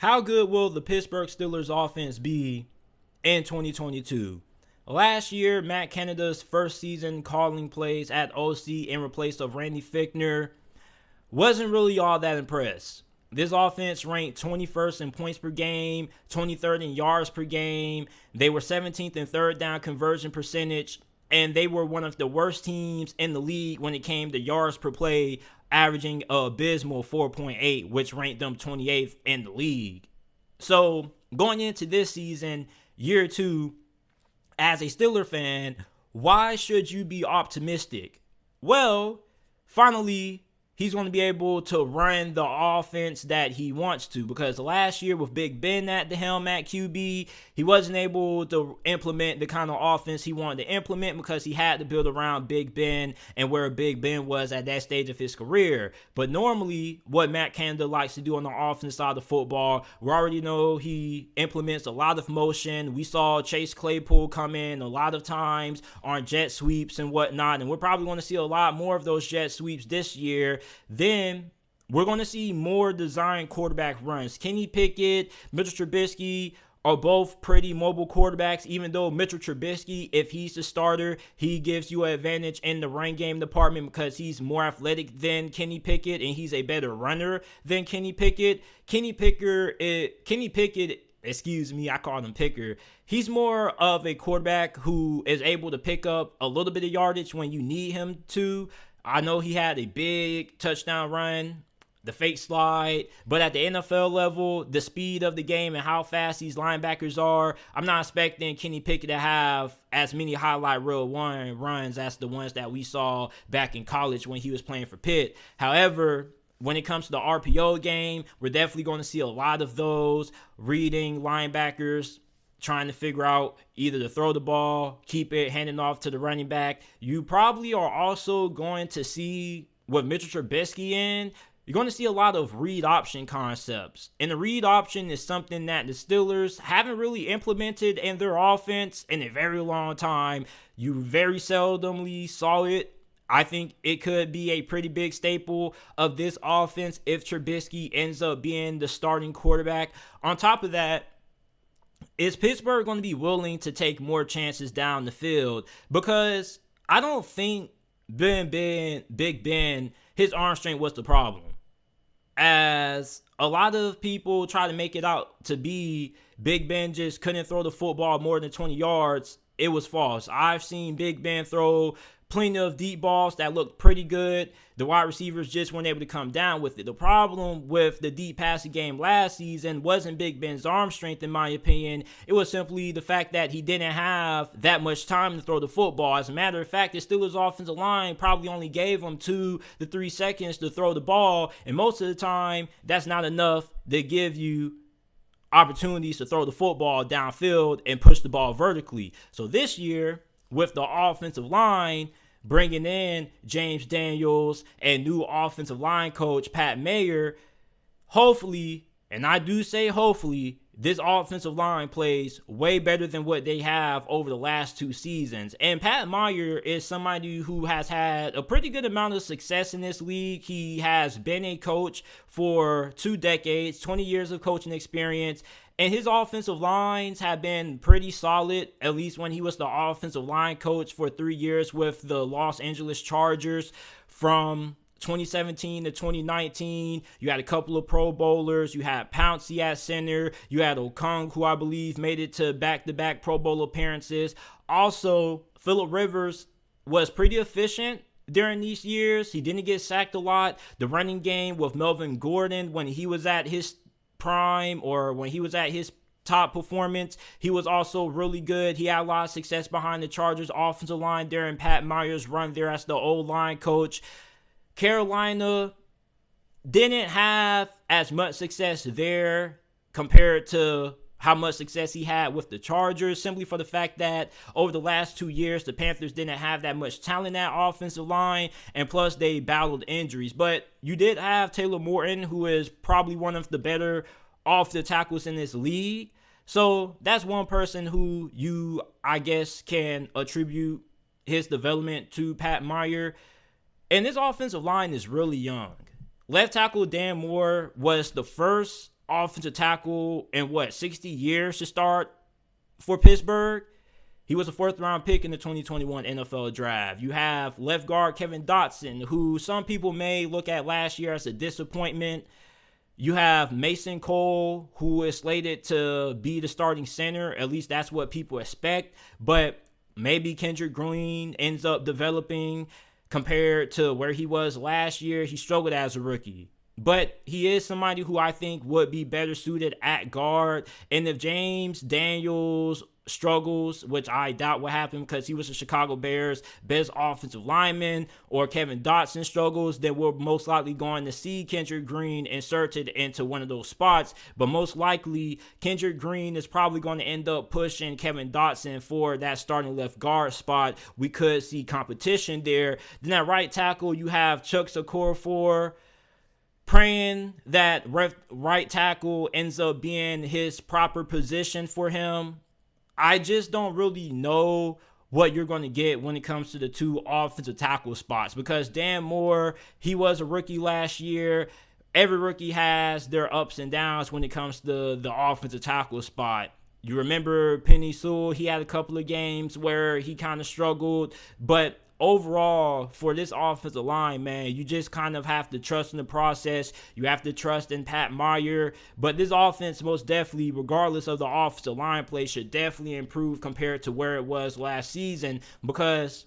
How good will the Pittsburgh Steelers offense be in 2022? Last year, Matt Canada's first season calling plays at OC in replace of Randy Fichtner wasn't really all that impressed. This offense ranked 21st in points per game, 23rd in yards per game. They were 17th in third down conversion percentage, and they were one of the worst teams in the league when it came to yards per play, averaging an abysmal 4.8, which ranked them 28th in the league. So going into this season, year two, as a Steeler fan, why should you be optimistic? Well, finally, he's going to be able to run the offense that he wants to, because last year with Big Ben at the helm at QB, he wasn't able to implement the kind of offense he wanted to implement because he had to build around Big Ben and where Big Ben was at that stage of his career. But normally, what Matt Canada likes to do on the offense side of the football, we already know he implements a lot of motion. We saw Chase Claypool come in a lot of times on jet sweeps and whatnot, and we're probably going to see a lot more of those jet sweeps this year. Then we're going to see more designed quarterback runs. Kenny Pickett, Mitchell Trubisky are both pretty mobile quarterbacks, even though Mitchell Trubisky, if he's the starter, he gives you an advantage in the run game department because he's more athletic than Kenny Pickett and he's a better runner than Kenny Pickett. Kenny Pickett, I called him Picker. He's more of a quarterback who is able to pick up a little bit of yardage when you need him to. I know he had a big touchdown run, the fake slide, but at the NFL level, the speed of the game and how fast these linebackers are, I'm not expecting Kenny Pickett to have as many highlight reel one runs as the ones that we saw back in college when he was playing for Pitt. However, when it comes to the RPO game, we're definitely going to see a lot of those reading linebackers, trying to figure out either to throw the ball, keep it, handing off to the running back. You probably are also going to see with Mitchell Trubisky in, you're going to see a lot of read option concepts. And the read option is something that the Steelers haven't really implemented in their offense in a very long time. You very seldomly saw it. I think it could be a pretty big staple of this offense if Trubisky ends up being the starting quarterback. On top of that, is Pittsburgh going to be willing to take more chances down the field? Because I don't think Big Ben, his arm strength was the problem. As a lot of people try to make it out to be, Big Ben just couldn't throw the football more than 20 yards. It was false. I've seen Big Ben throw plenty of deep balls that looked pretty good. The wide receivers just weren't able to come down with it. The problem with the deep passing game last season wasn't Big Ben's arm strength, in my opinion. It was simply the fact that he didn't have that much time to throw the football. As a matter of fact, the Steelers' offensive line probably only gave him 2 to 3 seconds to throw the ball, and most of the time, that's not enough to give you opportunities to throw the football downfield and push the ball vertically. So this year, with the offensive line, bringing in James Daniels and new offensive line coach Pat Mayer, hopefully, and I do say hopefully, this offensive line plays way better than what they have over the last 2 seasons. And Pat Mayer is somebody who has had a pretty good amount of success in this league. He has been a coach for 2 decades, 20 years of coaching experience. And his offensive lines have been pretty solid, at least when he was the offensive line coach for 3 years with the Los Angeles Chargers from 2017 to 2019. You had a couple of Pro Bowlers. You had Pouncey at center. You had Okung, who I believe made it to back-to-back Pro Bowl appearances. Also, Phillip Rivers was pretty efficient during these years. He didn't get sacked a lot. The running game with Melvin Gordon, when he was at his prime or when he was at his top performance, he was also really good. He had a lot of success behind the Chargers offensive line during Pat Meyer's run there as the O-line coach. Carolina didn't have as much success there compared to how much success he had with the Chargers, simply for the fact that over the last 2 years, the Panthers didn't have that much talent in that offensive line, and plus they battled injuries. But you did have Taylor Morton, who is probably one of the better off the tackles in this league. So that's one person who you, I guess, can attribute his development to Pat Meyer. And this offensive line is really young. Left tackle Dan Moore was the first offensive tackle in 60 years to start for Pittsburgh. He was a 4th-round pick in the 2021 NFL Draft. You have left guard Kevin Dotson, who some people may look at last year as a disappointment. You have Mason Cole, who is slated to be the starting center. At least that's what people expect. But maybe Kendrick Green ends up developing compared to where he was last year. He struggled as a rookie. But he is somebody who I think would be better suited at guard. And if James Daniels struggles, which I doubt will happen because he was the Chicago Bears' best offensive lineman, or Kevin Dotson struggles, then we're most likely going to see Kendrick Green inserted into one of those spots. But most likely, Kendrick Green is probably going to end up pushing Kevin Dotson for that starting left guard spot. We could see competition there. Then at right tackle, you have Chuck Okorafor, praying that right tackle ends up being his proper position for him. I just don't really know what you're going to get when it comes to the 2 offensive tackle spots, because Dan Moore, he was a rookie last year. Every rookie has their ups and downs when it comes to the offensive tackle spot. You remember Penei Sewell, he had a couple of games where he kind of struggled, but overall, for this offensive line, man, you just kind of have to trust in the process. You have to trust in Pat Meyer. But this offense, most definitely, regardless of the offensive line play, should definitely improve compared to where it was last season, because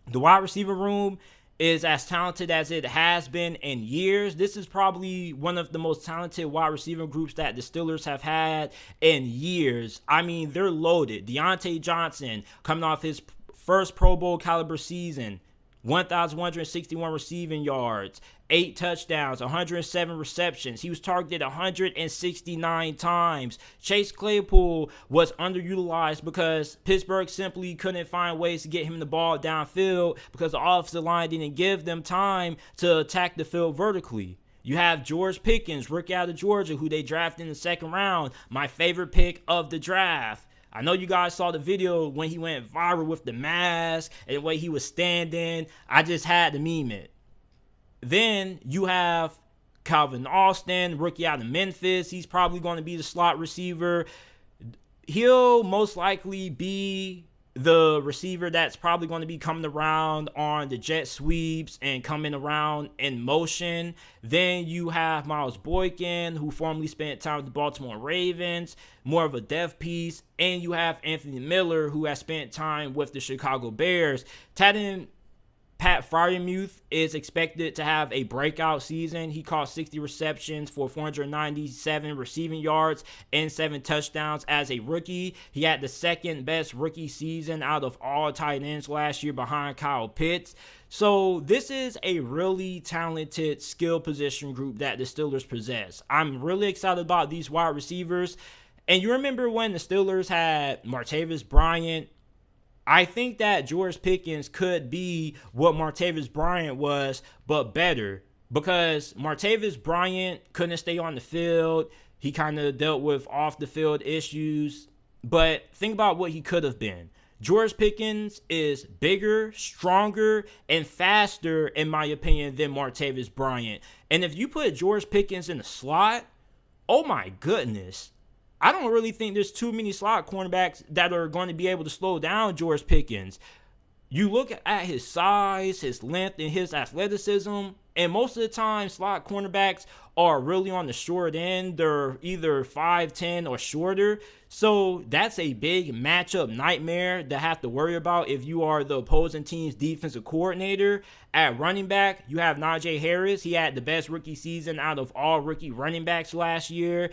the wide receiver room is as talented as it has been in years. This is probably one of the most talented wide receiver groups that the Steelers have had in years. I mean, they're loaded. Deontay Johnson coming off his first Pro Bowl caliber season, 1,161 receiving yards, 8 touchdowns, 107 receptions. He was targeted 169 times. Chase Claypool was underutilized because Pittsburgh simply couldn't find ways to get him the ball downfield because the offensive line didn't give them time to attack the field vertically. You have George Pickens, rookie out of Georgia, who they drafted in the 2nd round, my favorite pick of the draft. I know you guys saw the video when he went viral with the mask and the way he was standing. I just had to meme it. Then you have Calvin Austin, rookie out of Memphis. He's probably going to be the slot receiver. He'll most likely be the receiver that's probably going to be coming around on the jet sweeps and coming around in motion. Then you have Miles Boykin, who formerly spent time with the Baltimore Ravens, more of a depth piece. And you have Anthony Miller, who has spent time with the Chicago Bears. Tight end Pat Freiermuth is expected to have a breakout season. He caught 60 receptions for 497 receiving yards and 7 touchdowns as a rookie. He had the 2nd best rookie season out of all tight ends last year behind Kyle Pitts. So this is a really talented skill position group that the Steelers possess. I'm really excited about these wide receivers. And you remember when the Steelers had Martavis Bryant? I think that George Pickens could be what Martavis Bryant was, but better, because Martavis Bryant couldn't stay on the field. He kind of dealt with off-the-field issues, but think about what he could have been. George Pickens is bigger, stronger, and faster, in my opinion, than Martavis Bryant. And if you put George Pickens in the slot, oh my goodness. I don't really think there's too many slot cornerbacks that are going to be able to slow down George Pickens. You look at his size, his length, and his athleticism, and most of the time, slot cornerbacks are really on the short end. They're either 5'10" or shorter. So that's a big matchup nightmare to have to worry about if you are the opposing team's defensive coordinator. At running back, you have Nanjay Harris. He had the best rookie season out of all rookie running backs last year.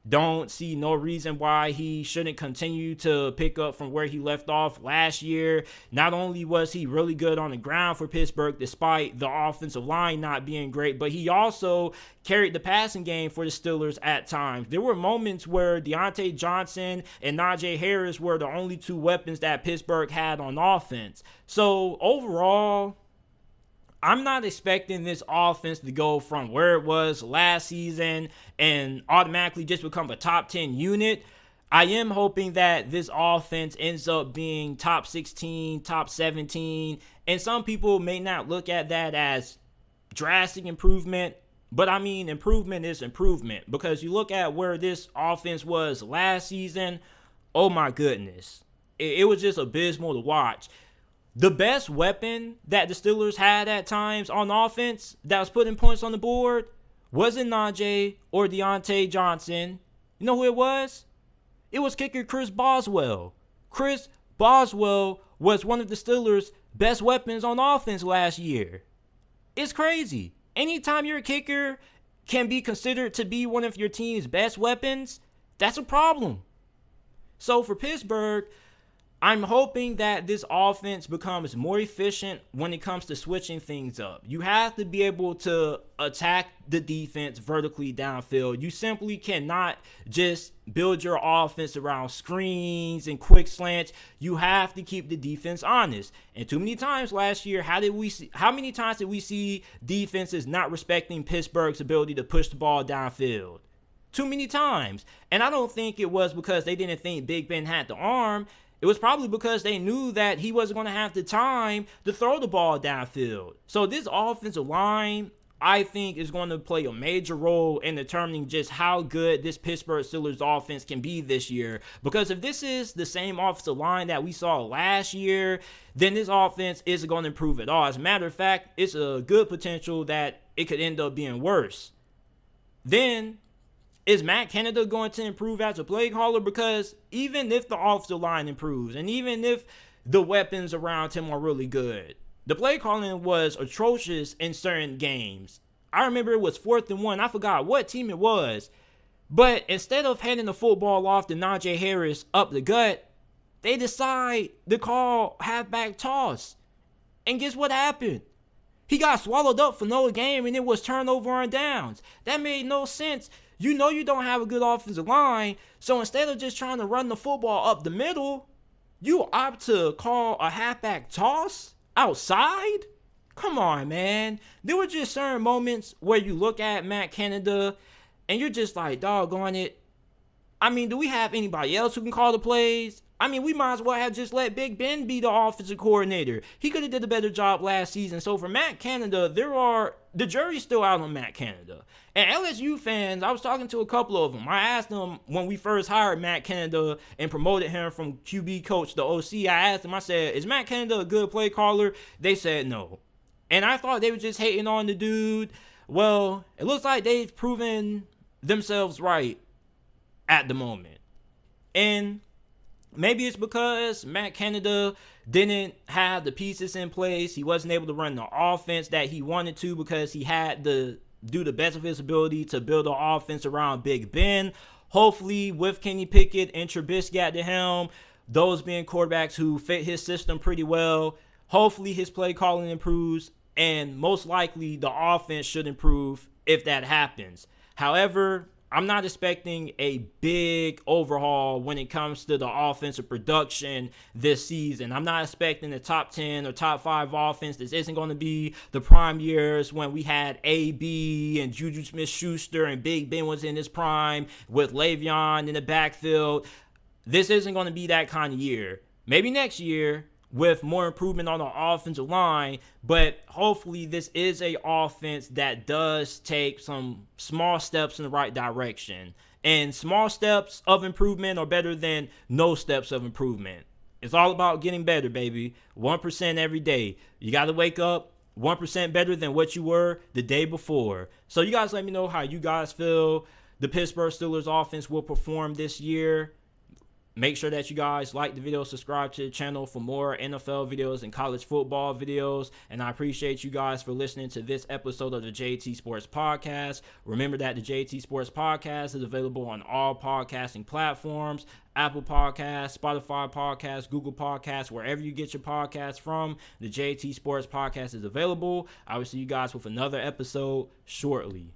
Don't see no reason why he shouldn't continue to pick up from where he left off last year. Not only was he really good on the ground for Pittsburgh despite the offensive line not being great, but he also carried the passing game for the Steelers at times. There were moments where Deontay Johnson and Najee Harris were the only 2 weapons that Pittsburgh had on offense. So overall, I'm not expecting this offense to go from where it was last season and automatically just become a top 10 unit. I am hoping that this offense ends up being top 16, top 17, and some people may not look at that as drastic improvement. But I mean, improvement is improvement, because you look at where this offense was last season. Oh my goodness. It was just abysmal to watch. The best weapon that the Steelers had at times on offense that was putting points on the board wasn't Najee or Deontay Johnson. You know who it was? It was kicker Chris Boswell. Chris Boswell was one of the Steelers' best weapons on offense last year. It's crazy. Anytime your kicker can be considered to be one of your team's best weapons, that's a problem. So for Pittsburgh, I'm hoping that this offense becomes more efficient when it comes to switching things up. You have to be able to attack the defense vertically downfield. You simply cannot just build your offense around screens and quick slants. You have to keep the defense honest. And too many times last year, how many times did we see defenses not respecting Pittsburgh's ability to push the ball downfield? Too many times. And I don't think it was because they didn't think Big Ben had the arm. It was probably because they knew that he wasn't going to have the time to throw the ball downfield. So this offensive line, I think, is going to play a major role in determining just how good this Pittsburgh Steelers offense can be this year. Because if this is the same offensive line that we saw last year, then this offense isn't going to improve at all. As a matter of fact, it's a good potential that it could end up being worse. Then, is Matt Canada going to improve as a play caller? Because even if the offensive line improves, and even if the weapons around him are really good, the play calling was atrocious in certain games. I remember it was 4th and 1. I forgot what team it was. But instead of handing the football off to Nanjay Harris up the gut, they decide to call halfback toss. And guess what happened? He got swallowed up for no game, and it was turnover on downs. That made no sense. You know you don't have a good offensive line, so instead of just trying to run the football up the middle, you opt to call a halfback toss outside? Come on, man. There were just certain moments where you look at Matt Canada and you're just like, doggone it. I mean, do we have anybody else who can call the plays? I mean, we might as well have just let Big Ben be the offensive coordinator. He could have did a better job last season. So for Matt Canada, the jury's still out on Matt Canada. And LSU fans, I was talking to a couple of them. I asked them when we first hired Matt Canada and promoted him from QB coach to OC. I asked them, I said, is Matt Canada a good play caller? They said no. And I thought they were just hating on the dude. Well, it looks like they've proven themselves right at the moment. And maybe it's because Matt Canada didn't have the pieces in place. He wasn't able to run the offense that he wanted to because he had to do the best of his ability to build an offense around Big Ben. Hopefully, with Kenny Pickett and Trubisky at the helm, those being quarterbacks who fit his system pretty well, hopefully his play calling improves, and most likely the offense should improve if that happens. However, I'm not expecting a big overhaul when it comes to the offensive production this season. I'm not expecting the top 10 or top 5 offense. This isn't going to be the prime years when we had AB and Juju Smith-Schuster and Big Ben was in his prime with Le'Veon in the backfield. This isn't going to be that kind of year. Maybe next year with more improvement on the offensive line, but hopefully this is a offense that does take some small steps in the right direction. And small steps of improvement are better than no steps of improvement. It's all about getting better, baby. 1% every day. You got to wake up 1% better than what you were the day before. So you guys let me know how you guys feel the Pittsburgh Steelers offense will perform this year. Make sure that you guys like the video, subscribe to the channel for more NFL videos and college football videos. And I appreciate you guys for listening to this episode of the JT Sports Podcast. Remember that the JT Sports Podcast is available on all podcasting platforms: Apple Podcasts, Spotify Podcasts, Google Podcasts, wherever you get your podcasts from. The JT Sports Podcast is available. I will see you guys with another episode shortly.